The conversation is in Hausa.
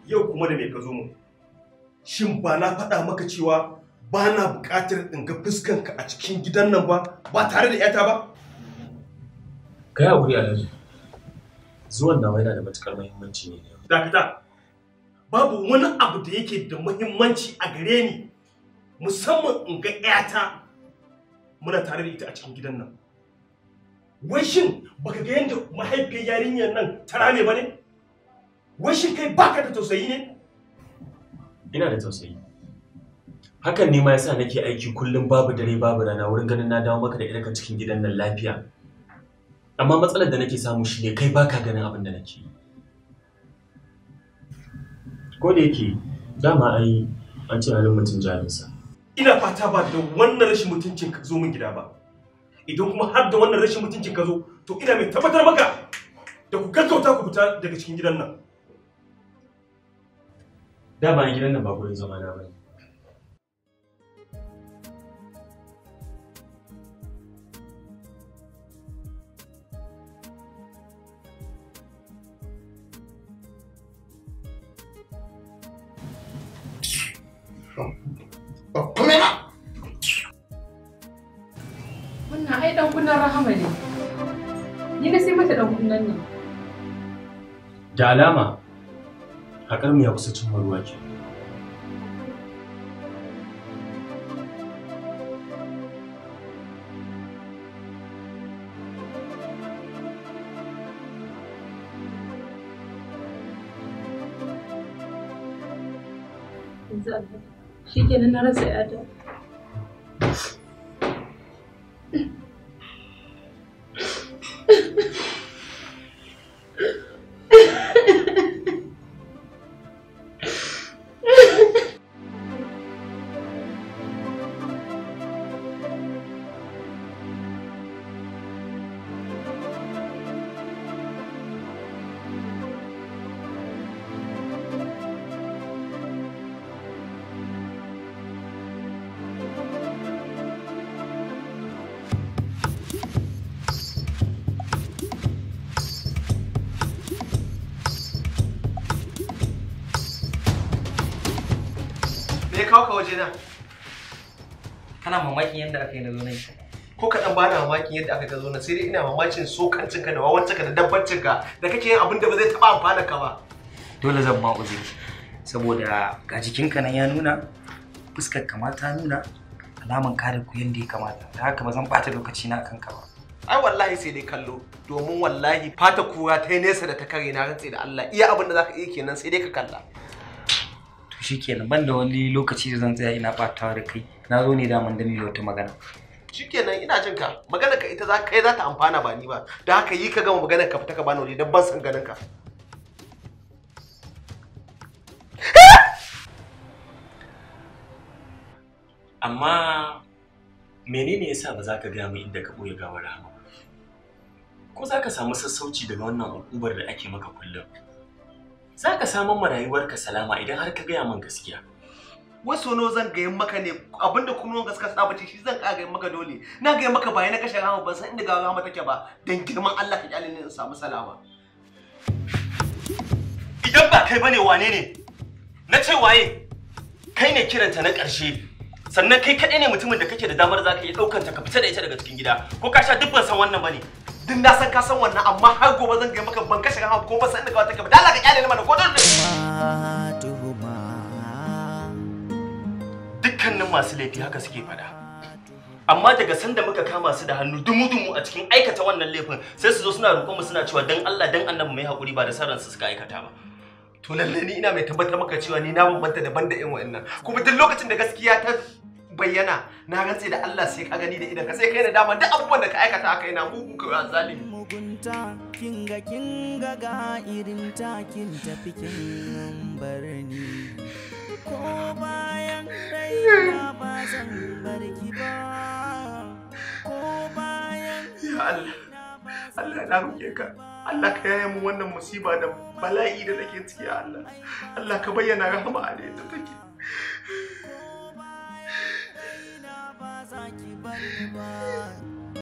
Yau kuma da me ka zo mu? Shin ba na faɗa maka cewa ba na buƙatar in ga fuskanka a cikin gidan nan ba tare da 'yata ba? Kai haƙuri Alhaji. Zuwan nawa yana da matuƙar muhimmanci ne. Dakata. Babu wani abu da yake da muhimmanci a gare ni musamman in ga 'yata muna tare da ita a cikin gidan nan. Wai shin baka ga yadda mahaifiyar yarinyar nan ta rame ba ne? Wai shin kai baka da tausayi ne? Ina da tausayi. Hakan ne ma yasa nake aiki kullum babu dare babu rana wurin ganin na dawo maka da irka cikin gidan nan lafiya. Amma matsalar da nake samu shi ne kai baka ganin abin da nake yi. Ko da yake dama ai an ce halin mutum jarinsa. Ina fata ba da wannan rashin mutuncin ka zo min gida ba. Idan kuma har da wannan rashin mutuncin ka zo, to ina mai tabbatar maka da ku gaggauta ku fita daga cikin gidan nan. Dama gidan nan ba gurin zama na bane. Wannan ai dan kunnan Rahama ne. Ni na sai mata dan kunnan nan. Da alama haƙar mu ya kusa cimma ruwa ke. Shi kenan na rasa yata. Me kawo ka waje na? Kana mamakin yadda aka yi na zo nan? Ko kaɗan ba na mamakin yadda aka zo nan, sai dai ina mamakin sokancinka da wawancinka da dabbancinka da kake yin abin da ba zai taɓa amfana ka ba. Dole zan ma uzuri saboda ga jikinka nan ya nuna, fuskar ka ma ta nuna alaman kare ku yadda ya kamata. Da haka ba zan ɓata lokaci na akan ka ba. Ai wallahi sai dai kallo, domin wallahi fata kura ta yi nesa da ta kare na rantse da Allah. Iya abin da zaka iya kenan sai dai ka kalla. Shikenan ban da wani lokaci da zan tsaya ina ɓatawa da kai, na zo ne daman da wata magana. Shikenan ina jin ka, maganar ka ita kai za ta amfana ba ni ba, da haka yi ka gama maganar ka fita ka bani waje don ban san ganin ka. Amma menene yasa ba za ka gaya min inda ka ɓoye gawar Rahama ba? Ko za ka samu sassauci daga wannan ukubar da ake maka kullum? Za ka samun ma rayuwarka salama idan har ka gaya min gaskiya. Wasu no zan gayin maka ne abinda kuma gaskiya saba ce shi zan ƙara gayin maka dole. Na gayin maka bayan na kashe Rahama ban san inda ga Rahama take ba dan girman Allah ka kyale ni in samu salama. Idan ba kai bane wane ne? Na ce waye? Kai ne kiranta na ƙarshe. Sannan kai kaɗai ne mutumin da kake da damar za ka iya ɗaukanta ka fita da ita daga cikin gida. Ko ka sha duk ban san wannan bane. Duk na san ka san wannan amma har gobe zan gaya maka ban kashe Rahama ko ba san inda ga take ba. Dan Allah ka kyale ni mana ko dole. Dukkanin masu laifi haka suke fada. Amma daga sanda muka kama su da hannu dumu-dumu a cikin aikata wannan laifin sai su zo suna roƙon mu suna cewa dan Allah dan Annabi mai hakuri ba da sarran su suka aikata ba. To lalle ni ina mai tabbatar maka cewa ni na bambanta daban da ƴan wa'annan. Kuma duk lokacin da gaskiya ta bayyana na rantse da Allah sai ka gani da idan ka sai kai da dama duk abubuwan da ka aikata aka yi na mugu ka zalimi. Mugunta kinga ga irin takin tafi kin barni. Ko bayan raina ba zan barki ba. Ko bayan Ya Allah, Allah na roƙe ka. Allah ka yaye mu wannan musiba da bala'i da take ciki ya Allah. Allah ka bayyana rahama a da take.